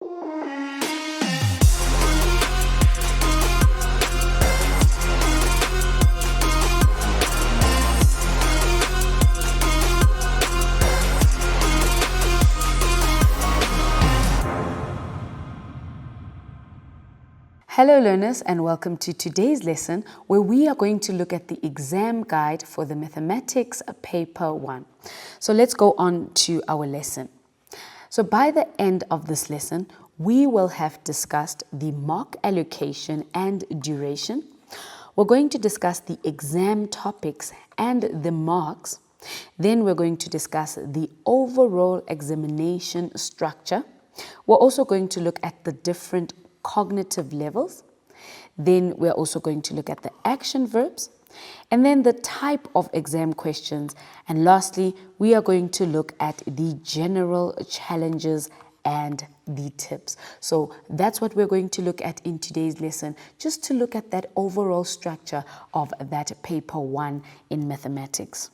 Hello learners, and welcome to today's lesson where we are going to look at the exam guide for the Mathematics Paper 1. So let's go on to our lesson. So by the end of this lesson, we will have discussed the mark allocation and duration. We're going to discuss the exam topics and the marks. Then we're going to discuss the overall examination structure. We're also going to look at the different cognitive levels. Then we're also going to look at the action verbs and then the type of exam questions. And lastly, we are going to look at the general challenges and the tips. So that's what we're going to look at in today's lesson, just to look at that overall structure of that paper 1 in mathematics.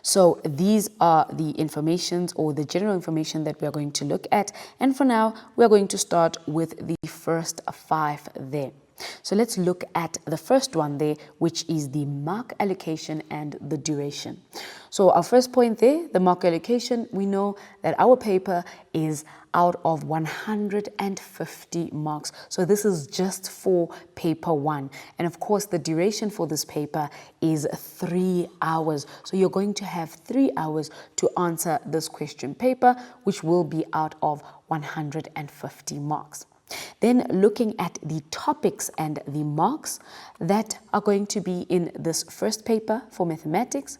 So these are the informations or the general information that we are going to look at. And for now, we are going to start with the first 5 there. So let's look at the first one there, which is the mark allocation and the duration. So our first point there, the mark allocation, we know that our paper is out of 150 marks. So this is just for paper 1. And of course, the duration for this paper is 3 hours. So you're going to have 3 hours to answer this question paper, which will be out of 150 marks. Then looking at the topics and the marks that are going to be in this first paper for mathematics,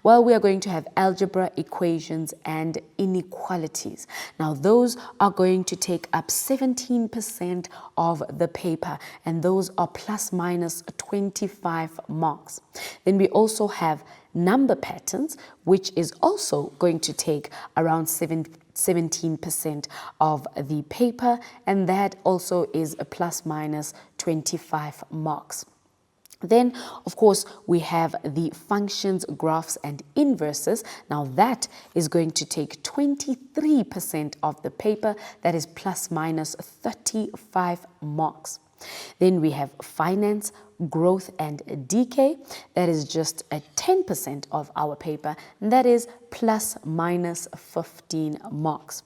well, we are going to have algebra, equations, and inequalities. Now, those are going to take up 17% of the paper, and those are plus minus 25 marks. Then we also have number patterns, which is also going to take around 17% of the paper, and that also is a plus minus 25 marks. Then, of course, we have the functions, graphs, and inverses. Now, that is going to take 23% of the paper. That is plus minus 35 marks. Then we have finance, growth, and decay. That is just a 10% of our paper, and that is plus minus 15 marks.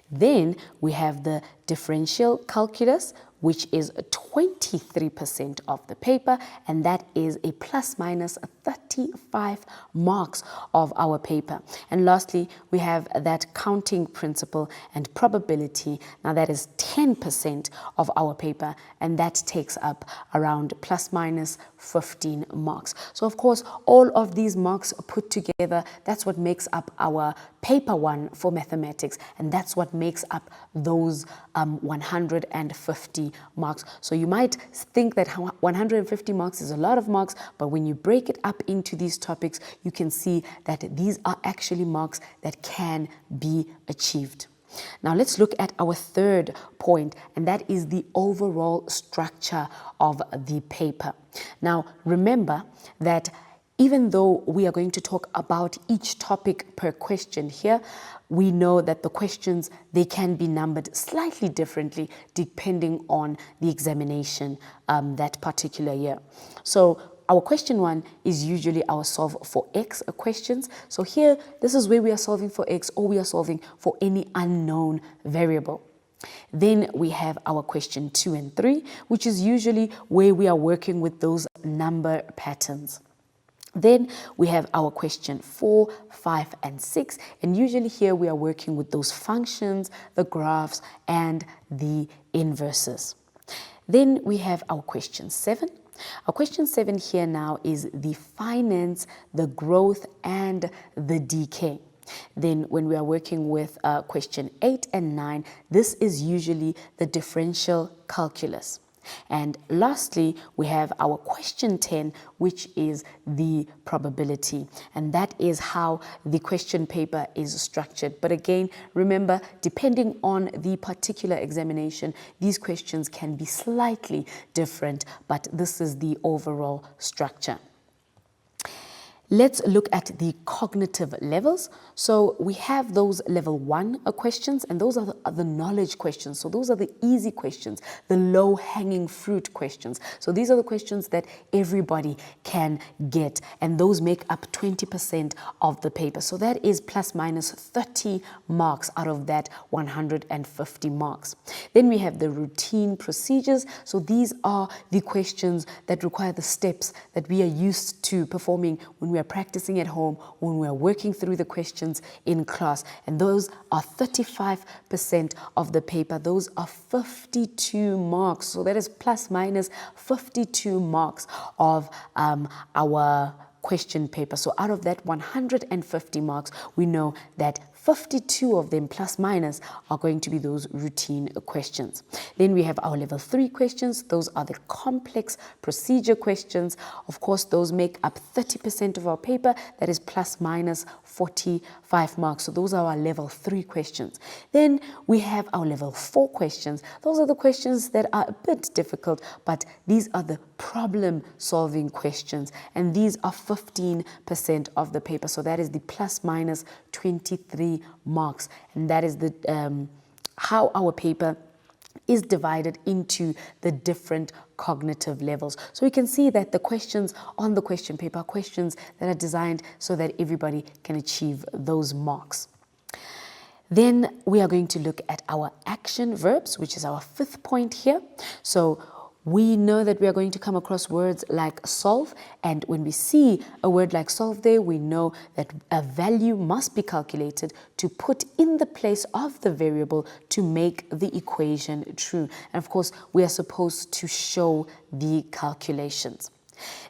Then we have the differential calculus, which is 23% of the paper, and that is a plus minus 35 marks of our paper. And lastly, we have that counting principle and probability. Now that is 10% of our paper, and that takes up around plus minus 15 marks. So of course, all of these marks put together, that's what makes up our paper 1 for mathematics, and that's what makes up those 150 marks. So you might think that 150 marks is a lot of marks, but when you break it up into these topics, you can see that these are actually marks that can be achieved. Now let's look at our third point, and that is the overall structure of the paper. Now remember that even though we are going to talk about each topic per question here, we know that the questions, they can be numbered slightly differently depending on the examination that particular year. So our question 1 is usually our solve for X questions. So here, this is where we are solving for X, or we are solving for any unknown variable. Then we have our question 2 and 3, which is usually where we are working with those number patterns. Then we have our question 4, 5, and 6, and usually here we are working with those functions, the graphs, and the inverses. Then we have our question 7. Our question 7 here now is the finance, the growth, and the decay. Then when we are working with question 8 and 9, this is usually the differential calculus. And lastly, we have our question 10, which is the probability. And that is how the question paper is structured. But again, remember, depending on the particular examination, these questions can be slightly different, but this is the overall structure. Let's look at the cognitive levels. So we have those level 1 questions, and those are the knowledge questions. So those are the easy questions, the low-hanging fruit questions. So these are the questions that everybody can get, and those make up 20% of the paper. So that is plus minus 30 marks out of that 150 marks. Then we have the routine procedures. So these are the questions that require the steps that we are used to performing when we are practicing at home, when we are working through the questions in class. And those are 35% of the paper. Those are 52 marks. So that is plus minus 52 marks of our question paper. So out of that 150 marks, we know that 52 of them plus minus are going to be those routine questions. Then we have our level 3 questions. Those are the complex procedure questions. Of course, those make up 30% of our paper. That is plus minus 45 marks. So those are our level 3 questions. Then we have our level 4 questions. Those are the questions that are a bit difficult, but these are the problem solving questions, and these are 15% of the paper. So that is the plus minus 23 marks, and that is the how our paper is divided into the different cognitive levels. So we can see that the questions on the question paper are questions that are designed so that everybody can achieve those marks. Then we are going to look at our action verbs, which is our 5th point here. So we know that we are going to come across words like solve, and when we see a word like solve there, we know that a value must be calculated to put in the place of the variable to make the equation true. And of course, we are supposed to show the calculations.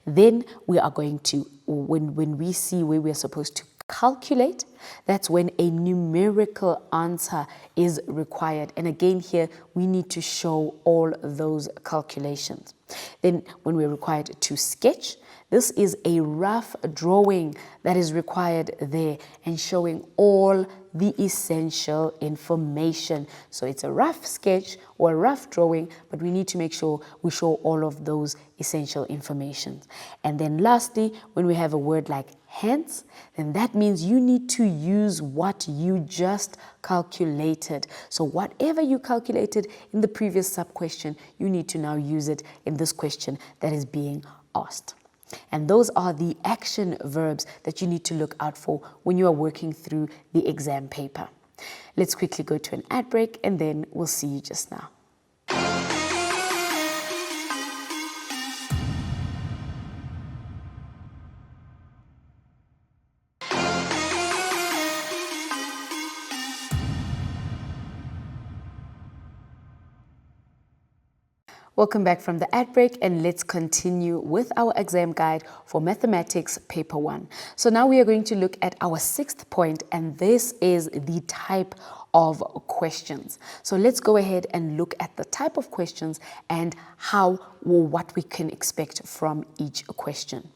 Then we are going to, when we see where we are supposed to calculate, that's when a numerical answer is required. And again here, we need to show all those calculations. Then when we're required to sketch, this is a rough drawing that is required there and showing all the essential information. So it's a rough sketch or a rough drawing, but we need to make sure we show all of those essential information. And then lastly, when we have a word like hence, then that means you need to use what you just calculated. So whatever you calculated in the previous sub-question, you need to now use it in this question that is being asked. And those are the action verbs that you need to look out for when you are working through the exam paper. Let's quickly go to an ad break, and then we'll see you just now. Welcome back from the ad break, and let's continue with our exam guide for Mathematics Paper 1. So now we are going to look at our 6th point, and this is the type of questions. So let's go ahead and look at the type of questions and how or what we can expect from each question.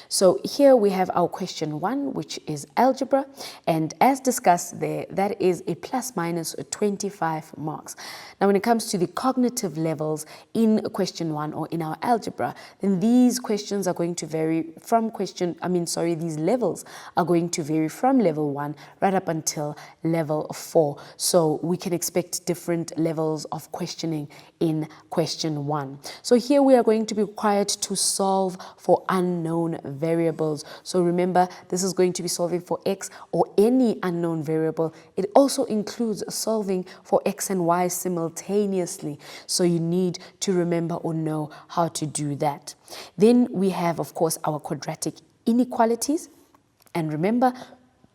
So here we have our question 1, which is algebra, and as discussed there, that is a plus minus 25 marks. Now when it comes to the cognitive levels in question 1 or in our algebra, then these questions are going to vary from these levels are going to vary from level 1 right up until level 4. So we can expect different levels of questioning in question 1. So here we are going to be required to solve for unknown variables. So remember, this is going to be solving for x or any unknown variable. It also includes solving for x and y simultaneously. So you need to remember or know how to do that. Then we have, of course, our quadratic inequalities. And remember,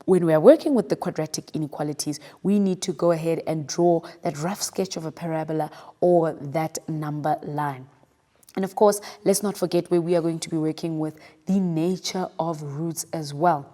when we are working with the quadratic inequalities, we need to go ahead and draw that rough sketch of a parabola or that number line. And of course, let's not forget where we are going to be working with the nature of roots as well.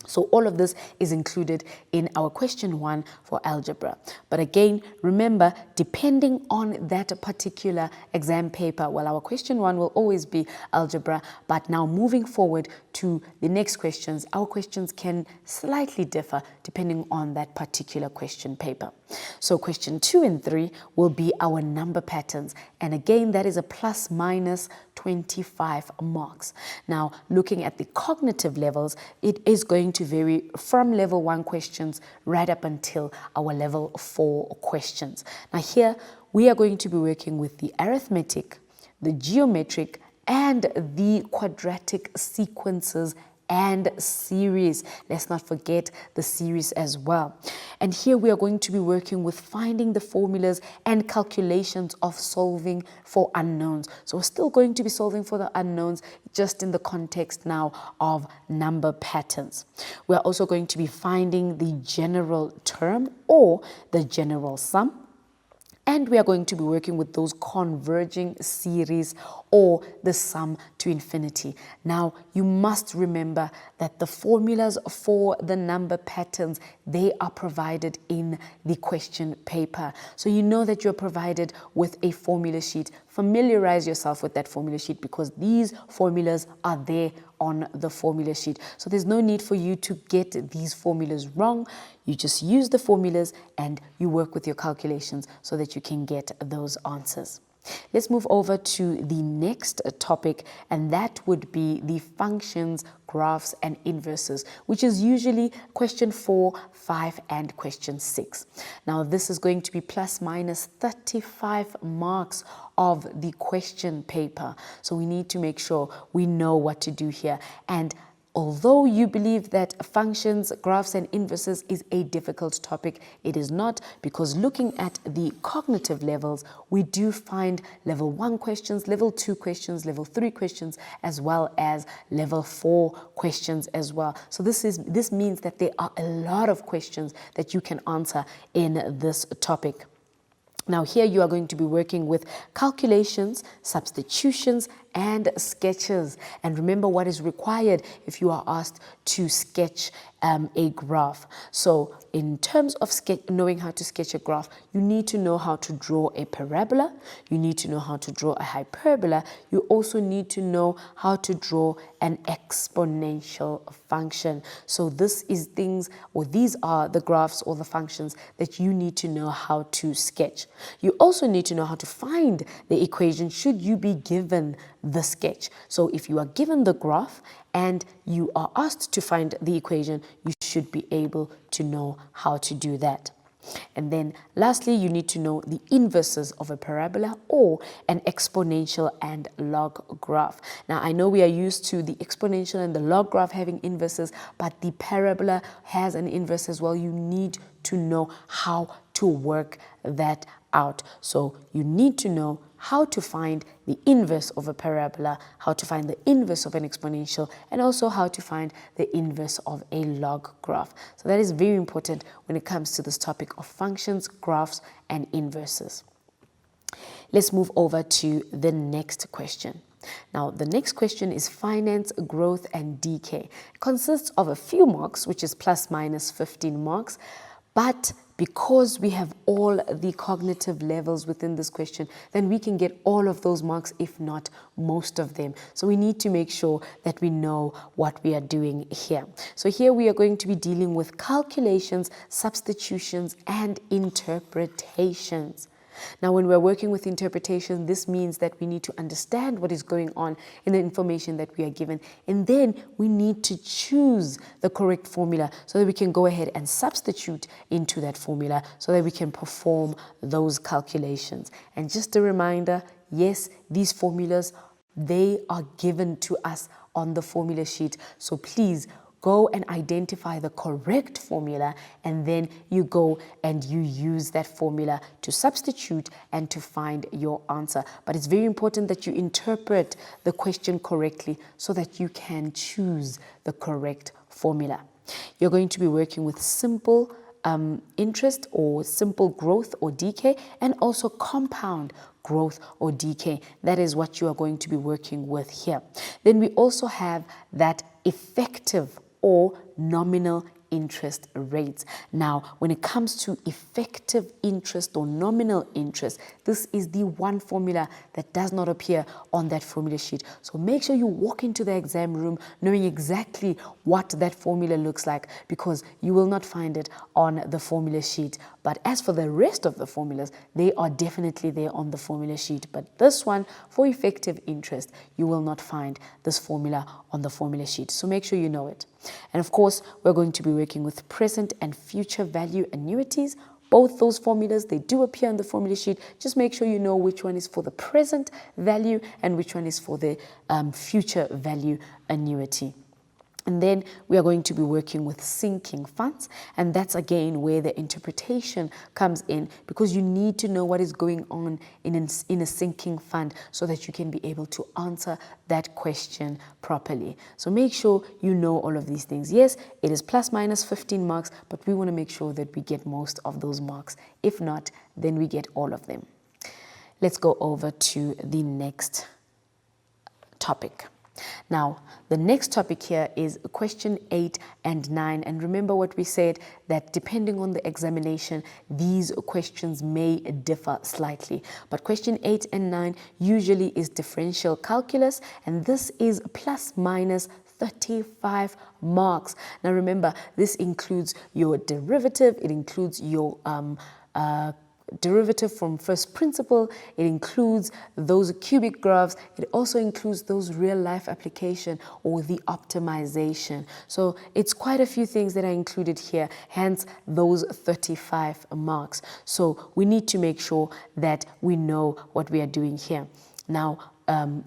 So all of this is included in our question 1 for algebra. But again, remember, depending on that particular exam paper, well, our question 1 will always be algebra, but now moving forward to the next questions, our questions can slightly differ depending on that particular question paper. So question 2 and 3 will be our number patterns. And again, that is a plus minus 25 marks. Now, looking at the cognitive levels, it is going to vary from level 1 questions right up until our level 4 questions. Now here, we are going to be working with the arithmetic, the geometric, and the quadratic sequences and series. Let's not forget the series as well. And here we are going to be working with finding the formulas and calculations of solving for unknowns. So we're still going to be solving for the unknowns, just in the context now of number patterns. We're also going to be finding the general term or the general sum. And we are going to be working with those converging series or the sum to infinity. Now, you must remember that the formulas for the number patterns, they are provided in the question paper. So you know that you're provided with a formula sheet. Familiarize yourself with that formula sheet because these formulas are there on the formula sheet. So there's no need for you to get these formulas wrong. You just use the formulas and you work with your calculations so that you can get those answers. Let's move over to the next topic, and that would be the functions, graphs, and inverses, which is usually question 4, 5, and question 6. Now, this is going to be plus minus 35 marks of the question paper. So we need to make sure we know what to do here. And although you believe that functions, graphs, and inverses is a difficult topic, it is not, because looking at the cognitive levels, we do find level 1 questions, level 2 questions, level 3 questions, as well as level 4 questions as well. So this means that there are a lot of questions that you can answer in this topic. Now here you are going to be working with calculations, substitutions, and sketches. And remember what is required if you are asked to sketch a graph. So in terms of knowing how to sketch a graph, you need to know how to draw a parabola, you need to know how to draw a hyperbola, you also need to know how to draw an exponential function. So these are the graphs or the functions that you need to know how to sketch. You also need to know how to find the equation should you be given the sketch. So if you are given the graph and you are asked to find the equation, you should be able to know how to do that. And then lastly, you need to know the inverses of a parabola or an exponential and log graph. Now, I know we are used to the exponential and the log graph having inverses, but the parabola has an inverse as well. You need to know how to work that out. So you need to know how to find the inverse of a parabola, how to find the inverse of an exponential, and also how to find the inverse of a log graph. So that is very important when it comes to this topic of functions, graphs, and inverses. Let's move over to the next question. Now, the next question is finance, growth, and decay. It consists of a few marks, which is plus minus 15 marks, but because we have all the cognitive levels within this question, then we can get all of those marks, if not most of them. So we need to make sure that we know what we are doing here. So here we are going to be dealing with calculations, substitutions, and interpretations. Now, when we're working with interpretation, this means that we need to understand what is going on in the information that we are given. And then we need to choose the correct formula so that we can go ahead and substitute into that formula so that we can perform those calculations. And just a reminder, yes, these formulas, they are given to us on the formula sheet. So please go and identify the correct formula, and then you go and you use that formula to substitute and to find your answer. But it's very important that you interpret the question correctly so that you can choose the correct formula. You're going to be working with simple interest or simple growth or decay, and also compound growth or decay. That is what you are going to be working with here. Then we also have that effective or nominal interest rates. Now, when it comes to effective interest or nominal interest, this is the one formula that does not appear on that formula sheet. So make sure you walk into the exam room knowing exactly what that formula looks like, because you will not find it on the formula sheet. But But as for the rest of the formulas, they are definitely there on the formula sheet. But this one, for effective interest, you will not find this formula on the formula sheet. So make sure you know it. And of course, we're going to be working with present and future value annuities. Both those formulas, they do appear on the formula sheet. Just make sure you know which one is for the present value and which one is for the future value annuity. And then we are going to be working with sinking funds. And that's again where the interpretation comes in, because you need to know what is going on in a sinking fund so that you can be able to answer that question properly. So make sure you know all of these things. Yes, it is plus minus 15 marks, but we want to make sure that we get most of those marks. If not, then we get all of them. Let's go over to the next topic. Now, the next topic here is question 8 and 9. And remember what we said, that depending on the examination, these questions may differ slightly. But question 8 and 9 usually is differential calculus, and this is plus minus 35 marks. Now remember, this includes your derivative, it includes your derivative from first principle, it includes those cubic graphs, it also includes those real life application or the optimization. So it's quite a few things that are included here, hence those 35 marks. So we need to make sure that we know what we are doing here. Now,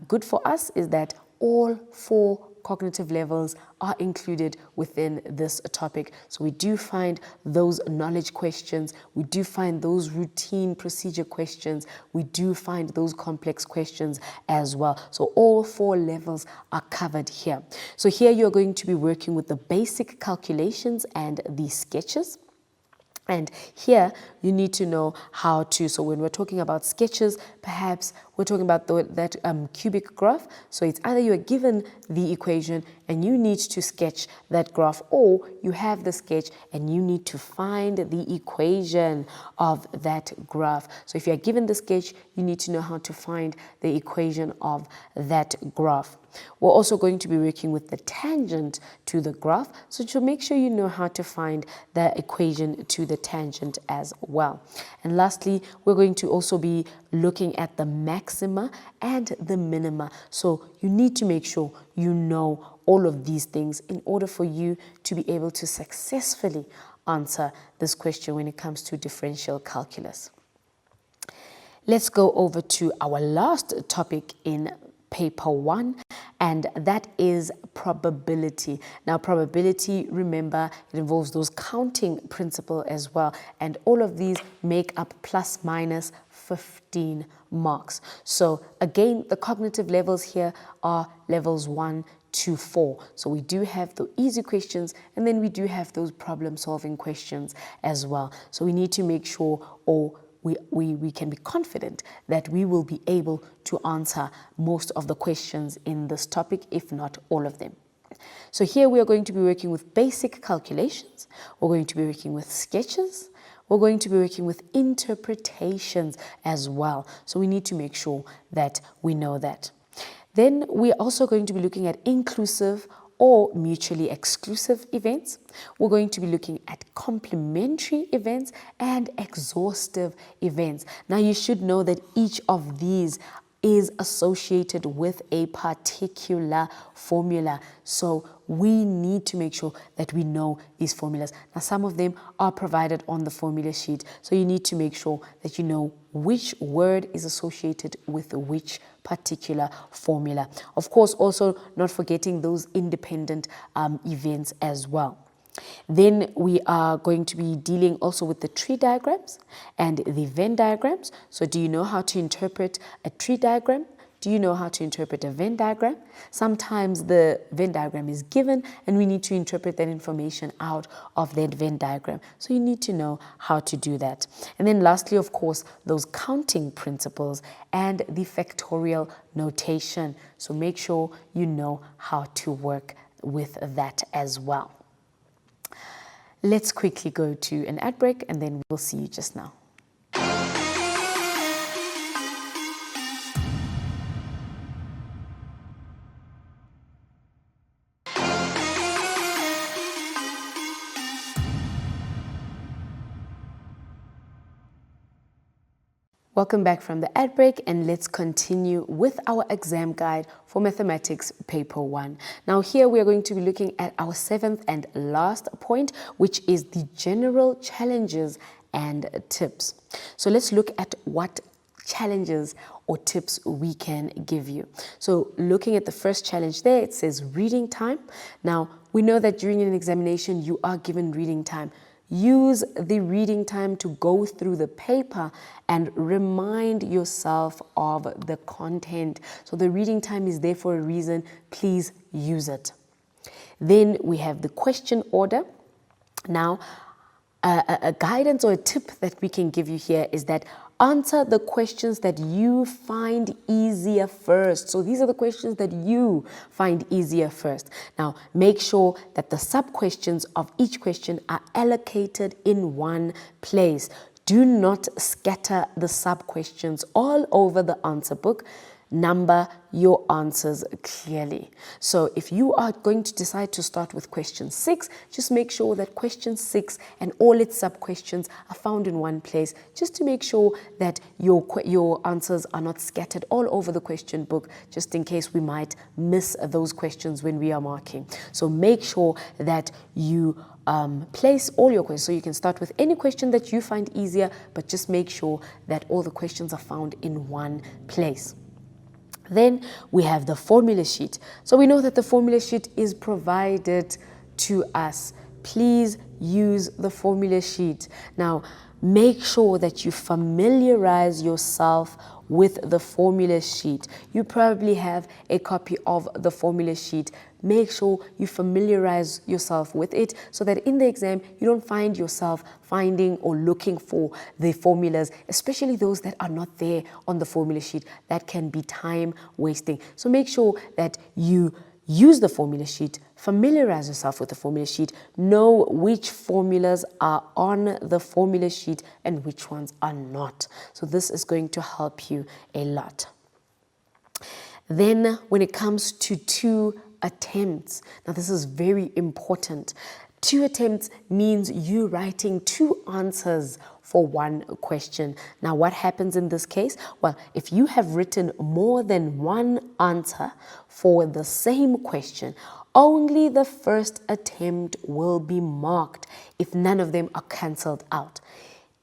good for us is that all 4 cognitive levels are included within this topic. So we do find those knowledge questions, we do find those routine procedure questions, we do find those complex questions as well. So all 4 levels are covered here. So here you're going to be working with the basic calculations and the sketches. And here you need to know how to, so when we're talking about sketches, perhaps we're talking about that cubic graph. So it's either you are given the equation and you need to sketch that graph, or you have the sketch and you need to find the equation of that graph. So if you're given the sketch, you need to know how to find the equation of that graph. We're also going to be working with the tangent to the graph, so to make sure you know how to find the equation to the tangent as well. And lastly, we're going to also be looking at the maxima and the minima. So you need to make sure you know all of these things in order for you to be able to successfully answer this question when it comes to differential calculus. Let's go over to our last topic in paper 1, and that is probability. Now, probability, remember, it involves those counting principle as well, and all of these make up plus minus 15 marks. So again, the cognitive levels here are levels 1 to 4. So we do have the easy questions, and then we do have those problem solving questions as well. So we need to make sure, or we can be confident that we will be able to answer most of the questions in this topic, if not all of them. So here we are going to be working with basic calculations, we're going to be working with sketches, we're going to be working with interpretations as well. So we need to make sure that we know that. Then we're also going to be looking at inclusive or mutually exclusive events. We're going to be looking at complementary events and exhaustive events. Now you should know that each of these is associated with a particular formula. So we need to make sure that we know these formulas. Now some of them are provided on the formula sheet. So you need to make sure that you know which word is associated with which particular formula. Of course, also not forgetting those independent events as well. Then we are going to be dealing also with the tree diagrams and the Venn diagrams. So do you know how to interpret a tree diagram? Do you know how to interpret a Venn diagram? Sometimes the Venn diagram is given and we need to interpret that information out of that Venn diagram. So you need to know how to do that. And then lastly, of course, those counting principles and the factorial notation. So make sure you know how to work with that as well. Let's quickly go to an ad break and then we'll see you just now. Welcome back from the ad break, and let's continue with our exam guide for Mathematics Paper 1. Now here we are going to be looking at our 7th and last point, which is the general challenges and tips. So let's look at what challenges or tips we can give you. So looking at the first challenge there, it says reading time. Now we know that during an examination you are given reading time. Use the reading time to go through the paper and remind yourself of the content. So the reading time is there for a reason. Please use it. Then we have the question order. Now, a guidance or a tip that we can give you here is that answer the questions that you find easier first. So these are the questions that you find easier first. Now, make sure that the sub-questions of each question are allocated in one place. Do not scatter the sub-questions all over the answer book. Number your answers clearly. So if you are going to decide to start with question 6, just make sure that question 6 and all its sub-questions are found in one place, just to make sure that your answers are not scattered all over the question book, just in case we might miss those questions when we are marking. So make sure that you place all your questions. So you can start with any question that you find easier, but just make sure that all the questions are found in one place. Then we have the formula sheet. So we know that the formula sheet is provided to us. Please use the formula sheet. Now, make sure that you familiarize yourself with the formula sheet. You probably have a copy of the formula sheet. Make sure you familiarize yourself with it so that in the exam you don't find yourself finding or looking for the formulas, especially those that are not there on the formula sheet. That can be time wasting. So make sure that you use the formula sheet, familiarize yourself with the formula sheet, know which formulas are on the formula sheet and which ones are not. So this is going to help you a lot. Then when it comes to 2 attempts, now this is very important. 2 attempts means you writing 2 answers for one question. Now what happens in this case? Well, if you have written more than one answer for the same question, only the first attempt will be marked if none of them are cancelled out,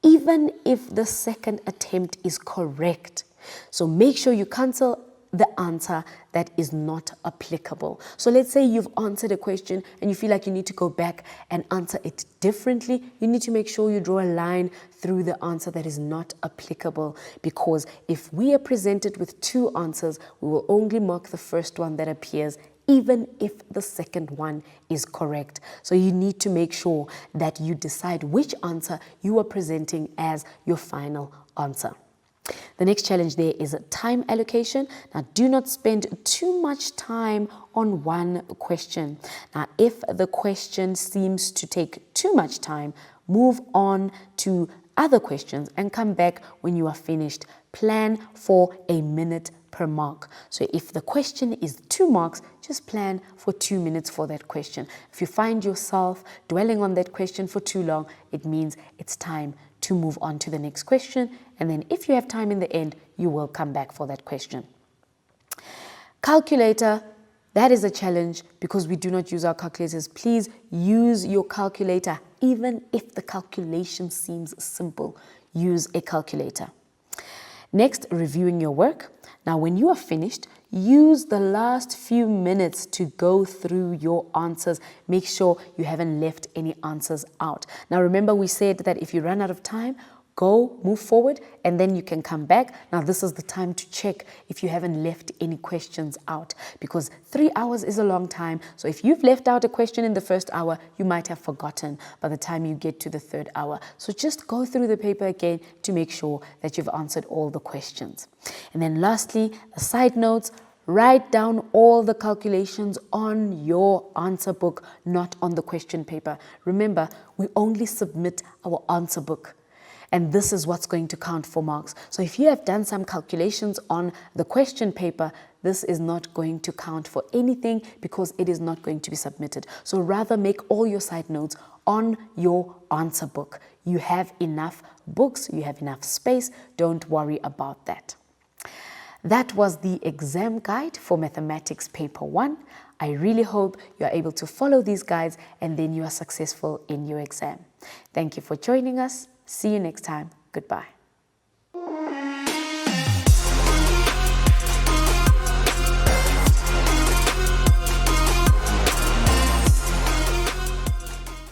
even if the second attempt is correct. So make sure you cancel the answer that is not applicable. So let's say you've answered a question and you feel like you need to go back and answer it differently. You need to make sure you draw a line through the answer that is not applicable, because if we are presented with 2 answers, we will only mark the first one that appears, even if the second one is correct. So you need to make sure that you decide which answer you are presenting as your final answer. The next challenge there is time allocation. Now, do not spend too much time on one question. Now, if the question seems to take too much time, move on to other questions and come back when you are finished. Plan for a minute per mark. So if the question is 2 marks, just plan for 2 minutes for that question. If you find yourself dwelling on that question for too long, it means it's time to move on to the next question. And then if you have time in the end, you will come back for that question. Calculator, that is a challenge because we do not use our calculators. Please use your calculator. Even if the calculation seems simple, use a calculator. Next, reviewing your work. Now, when you are finished, use the last few minutes to go through your answers. Make sure you haven't left any answers out. Now, remember we said that if you run out of time, go, move forward, and then you can come back. Now, this is the time to check if you haven't left any questions out, because 3 hours is a long time. So if you've left out a question in the first hour, you might have forgotten by the time you get to the 3rd hour. So just go through the paper again to make sure that you've answered all the questions. And then lastly, the side notes. Write down all the calculations on your answer book, not on the question paper. Remember, we only submit our answer book, and this is what's going to count for marks. So if you have done some calculations on the question paper, this is not going to count for anything because it is not going to be submitted. So rather make all your side notes on your answer book. You have enough books, you have enough space. Don't worry about that. That was the exam guide for Mathematics Paper 1. I really hope you are able to follow these guides and then you are successful in your exam. Thank you for joining us. See you next time. Goodbye.